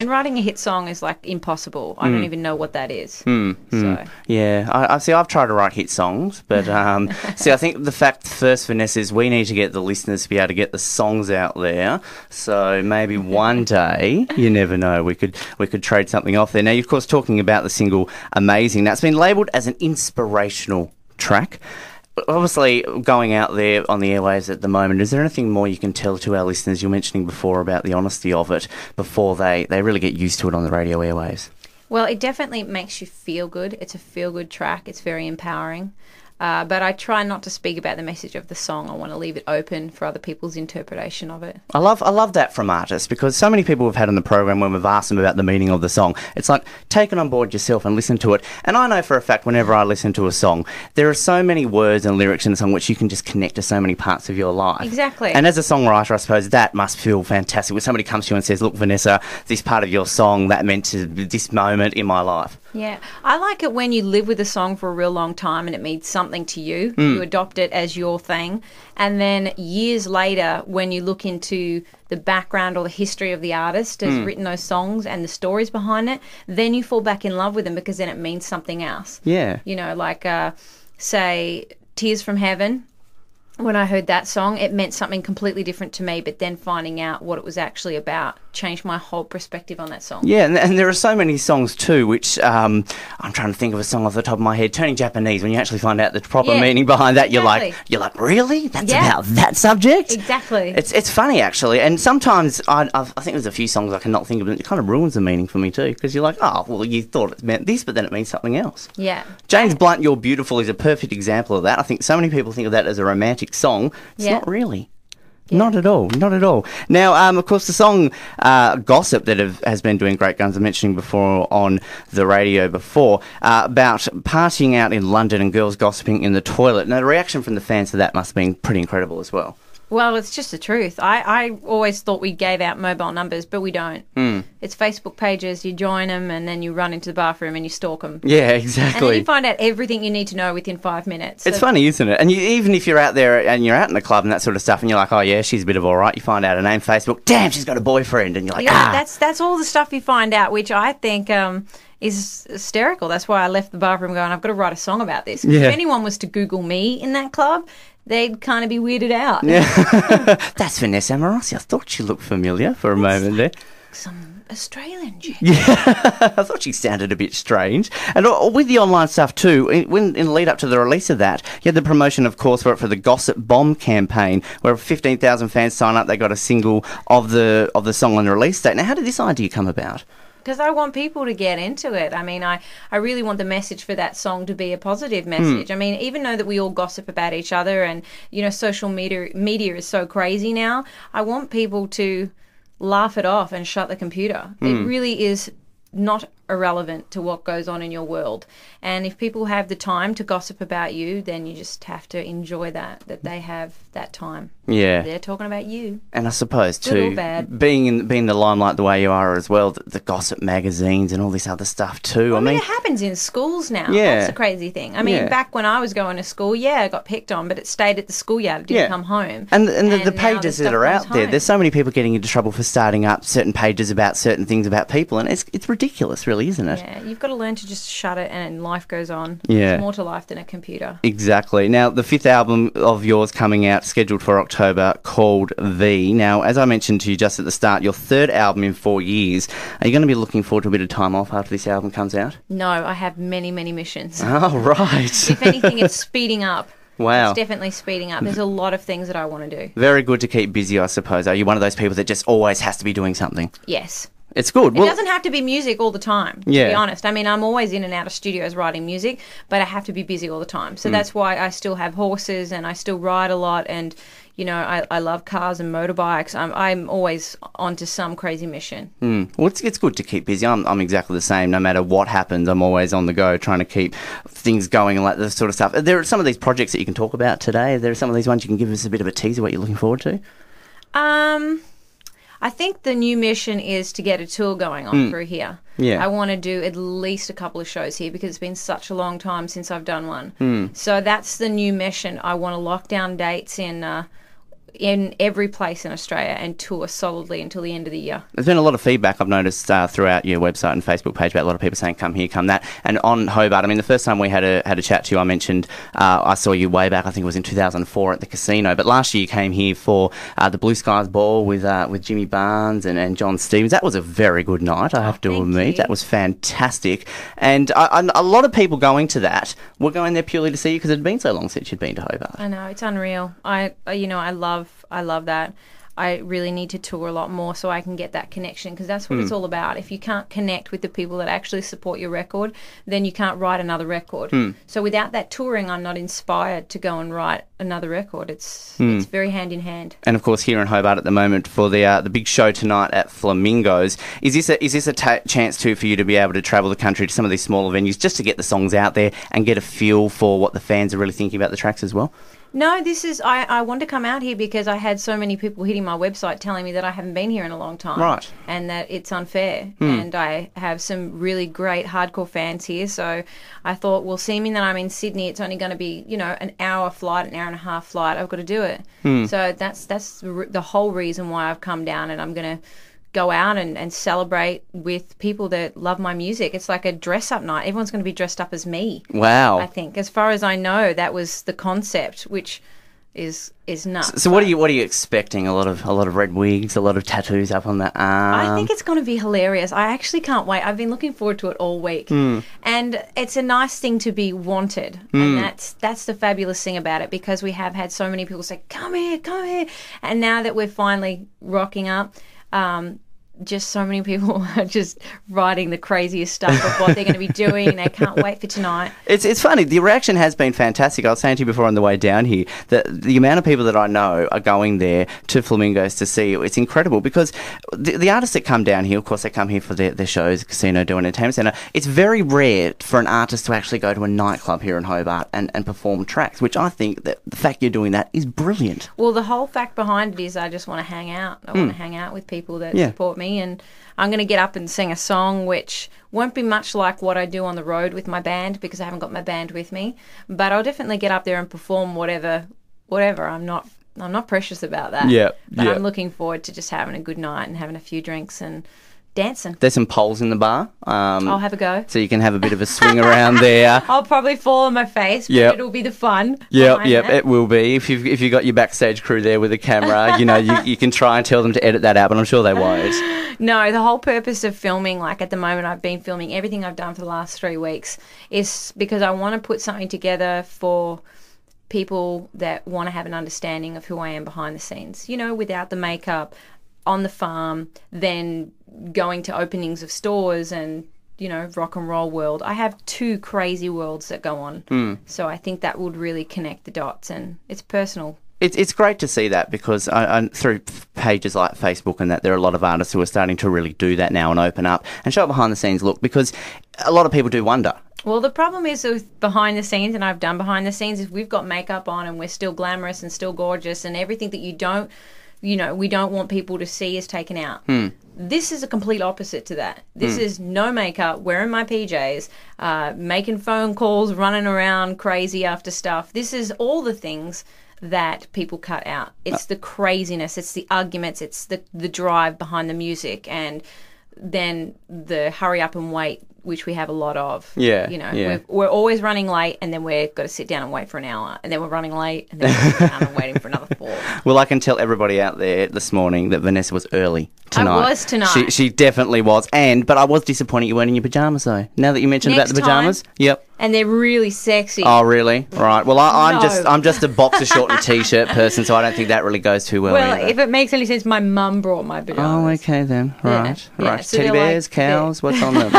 writing a hit song is like impossible. I don't even know what that is. So. Yeah, I see. I've tried to write hit songs, but see, I think the fact first, Vanessa, is we need to get the listeners to be able to get the songs out there. So maybe one day, you never know, we could trade something off there. Now, you're of course talking about the single "Amazing." Now, it's been labelled as an inspirational track. Obviously, going out there on the airwaves at the moment, is there anything more you can tell to our listeners? You were mentioning before about the honesty of it before they really get used to it on the radio airwaves. Well, it definitely makes you feel good. It's a feel-good track. It's very empowering. But I try not to speak about the message of the song. I want to leave it open for other people's interpretation of it. I love that from artists, because so many people we've had on the program when we've asked them about the meaning of the song, it's like, take it on board yourself and listen to it. And I know for a fact, whenever I listen to a song, there are so many words and lyrics in the song which you can just connect to so many parts of your life. Exactly. And as a songwriter, I suppose that must feel fantastic when somebody comes to you and says, look, Vanessa, this part of your song, that meant to this moment in my life. Yeah, I like it when you live with a song for a real long time and it means something to you. You adopt it as your thing. And then years later, when you look into the background or the history of the artist has written those songs and the stories behind it, then you fall back in love with them because then it means something else. Yeah. You know, like, say, Tears from Heaven. When I heard that song, it meant something completely different to me, but then finding out what it was actually about changed my whole perspective on that song. Yeah, and there are so many songs too, which I'm trying to think of a song off the top of my head. Turning Japanese, when you actually find out the proper meaning behind that, you're like, really? That's about that subject? Exactly. It's funny, actually, and sometimes I think there's a few songs I cannot think of, and it kind of ruins the meaning for me too, because you're like, oh, well, you thought it meant this, but then it means something else. Yeah. James Blunt, You're Beautiful is a perfect example of that. I think so many people think of that as a romantic song. It's not really. Yeah. Not at all. Now, of course, the song Gossip that has been doing great guns, I mentioned before on the radio before, about partying out in London and girls gossiping in the toilet. Now, the reaction from the fans to that must have been pretty incredible as well. Well, it's just the truth. I always thought we gave out mobile numbers, but we don't. It's Facebook pages, you join them, and then you run into the bathroom and you stalk them. Yeah, exactly. And then you find out everything you need to know within 5 minutes. It's funny, isn't it? And even if you're out there and you're out in the club and that sort of stuff, and you're like, oh, yeah, she's a bit of all right, you find out her name, Facebook, damn, she's got a boyfriend, and you're like, That's all the stuff you find out, which I think is hysterical. That's why I left the bathroom going, I've got to write a song about this. Yeah. If anyone was to Google me in that club, they'd kind of be weirded out. Yeah. That's Vanessa Amorosi. I thought she looked familiar for a moment there. Some Australian chick. Yeah, I thought she sounded a bit strange. And with the online stuff too, in the lead up to the release of that, you had the promotion, of course, for the Gossip Bomb campaign, where 15,000 fans sign up. They got a single of the song on the release date. Now, how did this idea come about? Because I want people to get into it. I mean, I really want the message for that song to be a positive message. I mean, even though that we all gossip about each other and, you know, social media is so crazy now, I want people to laugh it off and shut the computer. It really is not irrelevant to what goes on in your world. And if people have the time to gossip about you, then you just have to enjoy that they have that time. Yeah. They're talking about you. And I suppose too, bad. being in the limelight the way you are as well, the gossip magazines and all this other stuff too. I mean, it happens in schools now. Yeah. That's a crazy thing. I mean, back when I was going to school, I got picked on, but it stayed at the schoolyard. It didn't come home. And the pages that are out there, there's so many people getting into trouble for starting up certain pages about certain things about people, and it's ridiculous, really, isn't it? Yeah, you've got to learn to just shut it and life goes on. Yeah. There's more to life than a computer. Exactly. Now, the 5th album of yours coming out, scheduled for October, called V. Now, as I mentioned to you just at the start, your 3rd album in 4 years. Are you going to be looking forward to a bit of time off after this album comes out? No, I have many, many missions. Oh, right. If anything, it's speeding up. Wow. It's definitely speeding up. There's a lot of things that I want to do. Very good to keep busy, I suppose. Are you one of those people that just always has to be doing something? Yes. It's good. It doesn't have to be music all the time, to be honest. I mean, I'm always in and out of studios writing music, but I have to be busy all the time. So that's why I still have horses and I still ride a lot, and, you know, I love cars and motorbikes. I'm always onto some crazy mission. Well, it's good to keep busy. I'm exactly the same. No matter what happens, I'm always on the go trying to keep things going and like this sort of stuff. There are some of these projects that you can talk about today. There are some of these ones you can give us a bit of a teaser what you're looking forward to? I think the new mission is to get a tour going on through here. Yeah. I want to do at least a couple of shows here because it's been such a long time since I've done one. So that's the new mission. I want to lock down dates in in every place in Australia and tour solidly until the end of the year. There's been a lot of feedback I've noticed throughout your website and Facebook page about a lot of people saying, come here, come that. And on Hobart, I mean, the first time we had a chat to you, I mentioned I saw you way back, I think it was in 2004 at the casino. But last year you came here for the Blue Skies Ball with Jimmy Barnes and John Stevens. That was a very good night, I have to admit. That was fantastic. And a lot of people going to that were going there purely to see you because it had been so long since you'd been to Hobart. I know, it's unreal. I love that. I really need to tour a lot more so I can get that connection, because that's what it's all about. If you can't connect with the people that actually support your record, then you can't write another record. So without that touring, I'm not inspired to go and write another record. It's very hand in hand. And of course, here in Hobart at the moment for the big show tonight at Flamingos, is this a chance too for you to be able to travel the country to some of these smaller venues just to get the songs out there and get a feel for what the fans are really thinking about the tracks as well? No, this is, I want to come out here because I had so many people hitting my website telling me that I haven't been here in a long time. Right. And that it's unfair. And I have some really great hardcore fans here. So I thought, well, seeming that I'm in Sydney, it's only going to be, an hour flight, an hour and a half flight. I've got to do it. So that's the whole reason why I've come down, and I'm going to go out and celebrate with people that love my music. It's like a dress-up night. Everyone's going to be dressed up as me. Wow. I think. As far as I know, that was the concept, which is nuts. So what are you expecting? A lot of red wigs, a lot of tattoos up on the arm? I think it's going to be hilarious. I actually can't wait. I've been looking forward to it all week. And it's a nice thing to be wanted. And that's the fabulous thing about it, because we have had so many people say, come here. And now that we're finally rocking up, just so many people are just writing the craziest stuff of what they're going to be doing, and they can't wait for tonight. It's funny. The reaction has been fantastic. I was saying to you before on the way down here that the amount of people that I know are going there to Flamingos to see you. It's incredible, because the artists that come down here, of course, they come here for their shows, Casino Do Entertainment Centre. It's very rare for an artist to actually go to a nightclub here in Hobart and perform tracks, which I think that the fact you're doing that is brilliant. Well, the whole fact behind it is I just want to hang out. I want to hang out with people that support me. And I'm going to get up and sing a song which won't be much like what I do on the road with my band, because I haven't got my band with me. But I'll definitely get up there and perform whatever. I'm not precious about that. But I'm looking forward to just having a good night and having a few drinks and dancing. There's some poles in the bar. I'll have a go. So you can have a bit of a swing around there. I'll probably fall on my face, but it'll be the fun. Yep, it will be. If you've got your backstage crew there with a camera, you can try and tell them to edit that out, but I'm sure they won't. No, the whole purpose of filming, like at the moment I've been filming everything I've done for the last 3 weeks, is because I want to put something together for people that want to have an understanding of who I am behind the scenes, without the makeup, on the farm, then going to openings of stores and, rock and roll world. I have 2 crazy worlds that go on. So I think that would really connect the dots, and it's personal. It's great to see that, because through pages like Facebook and that, there are a lot of artists who are starting to really do that now and open up and show a behind the scenes look, because a lot of people do wonder. Well, the problem is with behind the scenes, and I've done behind the scenes, is we've got makeup on and we're still glamorous and still gorgeous, and everything that we don't want people to see is taken out. This is a complete opposite to that. This is no makeup, wearing my PJs, making phone calls, running around crazy after stuff. This is all the things that people cut out. It's the craziness, it's the arguments, it's the drive behind the music, and then the hurry up and wait, which we have a lot of. We're always running late, and then we've got to sit down and wait for an hour, and then we're running late, and then we're sitting down and waiting for another 4. Well, I can tell everybody out there this morning that Vanessa was early tonight. I was tonight. She definitely was, but I was disappointed you weren't in your pyjamas though. Now that you mentioned about the pyjamas, yep. And they're really sexy. Oh, really? Right. Well, I'm just a boxer short and t-shirt person, so I don't think that really goes too well. Well, either. If it makes any sense, my mum brought my pajamas. Oh, okay then. Right. Yeah. Right. So teddy bears, cows, what's on them?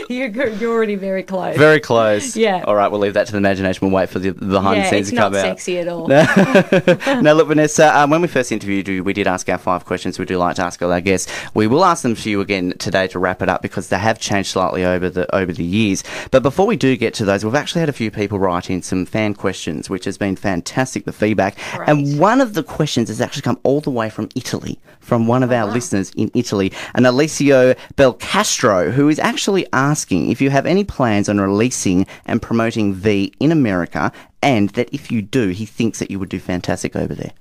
You're already very close. Very close. Yeah. All right, we'll leave that to the imagination. We'll wait for the behind the scenes to come out. It's not sexy at all. Now, look, Vanessa, when we first interviewed you, we did ask our 5 questions we do like to ask all our guests. We will ask them for you again today to wrap it up, because they have changed slightly over the years. But before we do get to those, we've actually had a few people write in some fan questions, which has been fantastic, the feedback. Great. And one of the questions has actually come all the way from Italy, from one of our listeners in Italy, an Alessio Belcastro, who is actually asking if you have any plans on releasing and promoting V in America, and that if you do, he thinks that you would do fantastic over there.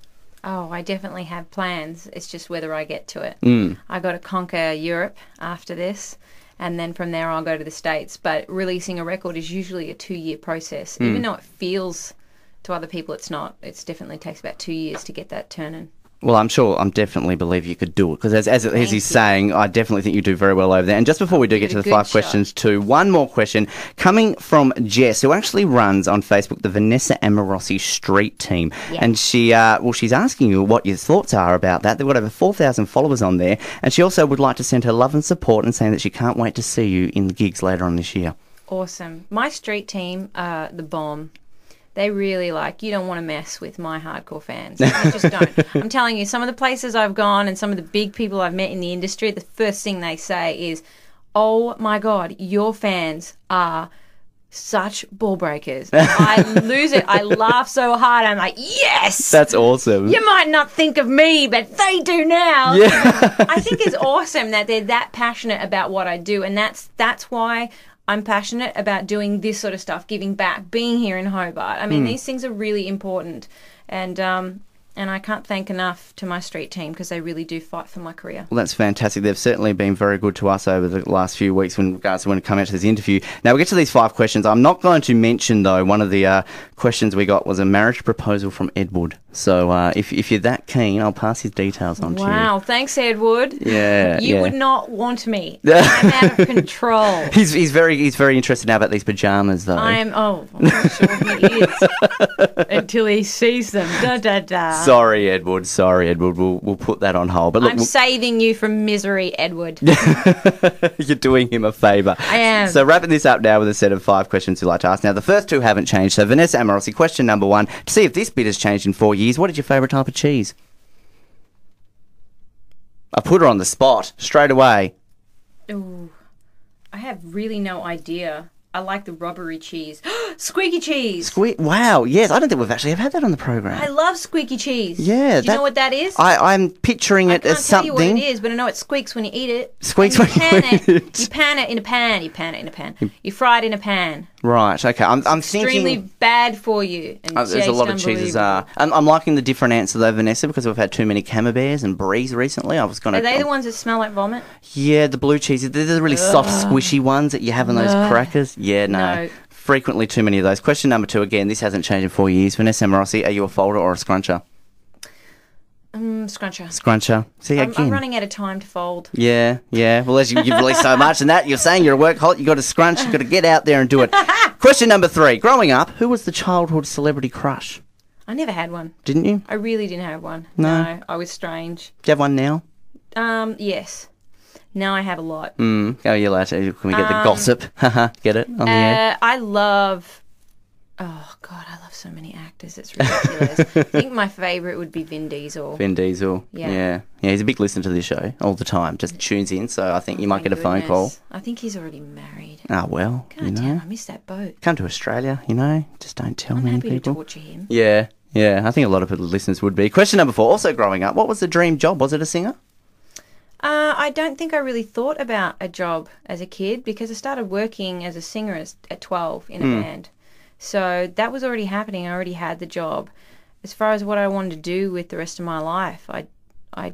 Oh, I definitely have plans. It's just whether I get to it. Mm. I got to conquer Europe after this, and then from there I'll go to the States. But releasing a record is usually a 2-year process. Even though it feels to other people it's not. It definitely takes about 2 years to get that turning. Well, I'm definitely believe you could do it because as he's saying, I definitely think you do very well over there. And just before we do get to the 5 questions too, one more question coming from Jess, who actually runs on Facebook the Vanessa Amorosi Street Team, and she's asking you what your thoughts are about that. They've got over 4,000 followers on there, and she also would like to send her love and support and saying that she can't wait to see you in the gigs later on this year. Awesome. My street team are the bomb. They really you don't want to mess with my hardcore fans. You just don't. I'm telling you, some of the places I've gone and some of the big people I've met in the industry, the first thing they say is, oh my God, your fans are such ball breakers. I lose it. I laugh so hard. I'm like, yes! That's awesome. You might not think of me, but they do now. Yeah. I think it's awesome that they're that passionate about what I do, and that's why I'm passionate about doing this sort of stuff, giving back, being here in Hobart. I mean, these things are really important, and I can't thank enough to my street team because they really do fight for my career. Well, that's fantastic. They've certainly been very good to us over the last few weeks in regards to when it come out to this interview. Now, we'll get to these 5 questions. I'm not going to mention, though, one of the questions we got was a marriage proposal from Edward. So if you're that keen, I'll pass his details on to you. Wow, thanks, Edward. Yeah, You would not want me. I'm out of control. He's very interested now about these pajamas, though. I'm not sure he is until he sees them. Da, da, da. Sorry, Edward. We'll put that on hold. But look, I'm saving you from misery, Edward. you're doing him a favour. I am. So wrapping this up now with a set of 5 questions we'd like to ask. Now, the first 2 haven't changed. So Vanessa Amorosi, question number 1. To see if this bit has changed in 4 years, what is your favourite type of cheese? I put her on the spot straight away. Ooh, I have really no idea. I like the rubbery cheese. Squeaky cheese. Wow, yes. I don't think we've actually ever had that on the program. I love squeaky cheese. Yeah. Do you know what that is? I'm picturing it as something. I can't tell you what it is, but I know it squeaks when you eat it. Squeaks when you eat it. You pan it in a pan. You pan it in a pan. You fry it in a pan. Right, okay. I'm Extremely thinking... bad for you. And there's a lot of cheeses. I'm liking the different answer though, Vanessa, because we've had too many camemberts and bries recently. Are they the ones that smell like vomit? Yeah, the blue cheeses. They're the really soft, squishy ones that you have in those crackers. Yeah, no. Frequently too many of those. Question number 2, again, this hasn't changed in 4 years. Vanessa Amorosi, are you a folder or a scruncher? Scruncher. Scruncher. See, again. I'm running out of time to fold. Yeah. Well, as you've released so much and that, you're saying you're a workaholic, you've got to scrunch, you've got to get out there and do it. Question number 3. Growing up, who was the childhood celebrity crush? I never had one. Didn't you? I really didn't have one. No. I was strange. Do you have one now? Yes. Now I have a lot. Oh, you're allowed to. Can we get the gossip? Get it on the air? I love... Oh, God, I love so many actors. It's ridiculous. I think my favourite would be Vin Diesel. Vin Diesel. Yeah, he's a big listener to this show all the time. Just tunes in, so I think you might get a phone call. I think he's already married. Ah, well, God damn, I missed that boat. Come to Australia, just don't tell many people. I'm happy to torture him. Yeah, I think a lot of listeners would be. Question number 4, also growing up, what was the dream job? Was it a singer? I don't think I really thought about a job as a kid because I started working as a singer at 12 in a band. So that was already happening. I already had the job. As far as what I wanted to do with the rest of my life, I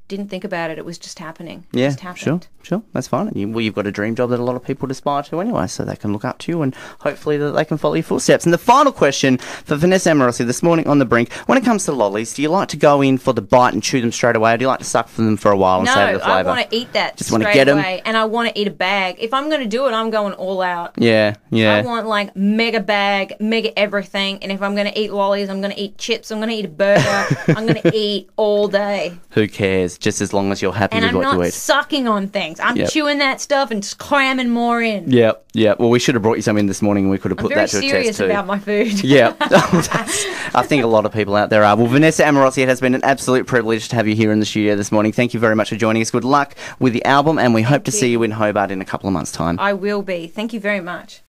didn't think about it. It was just happening. Yeah, it just happened. Sure. That's fine. You've got a dream job that a lot of people aspire to anyway, so they can look up to you and hopefully that they can follow your footsteps. And the final question for Vanessa Amorosi this morning on The Brink, when it comes to lollies, do you like to go in for the bite and chew them straight away, or do you like to suck for them for a while and save the flavour? No, I want to eat that just want to straight get away, and I want to eat a bag. If I'm going to do it, I'm going all out. Yeah. I want like mega bag, mega everything, and if I'm going to eat lollies, I'm going to eat chips, I'm going to eat a burger, I'm going to eat all day. Who cares? Just as long as you're happy with what you eat. And I'm not sucking on things. I'm chewing that stuff and just cramming more in. Yeah. Well, we should have brought you some in this morning and we could have put that to a test too. I'm very serious about my food. Yeah. I think a lot of people out there are. Well, Vanessa Amorosi, it has been an absolute privilege to have you here in the studio this morning. Thank you very much for joining us. Good luck with the album and we hope to see you in Hobart in a couple of months' time. I will be. Thank you very much.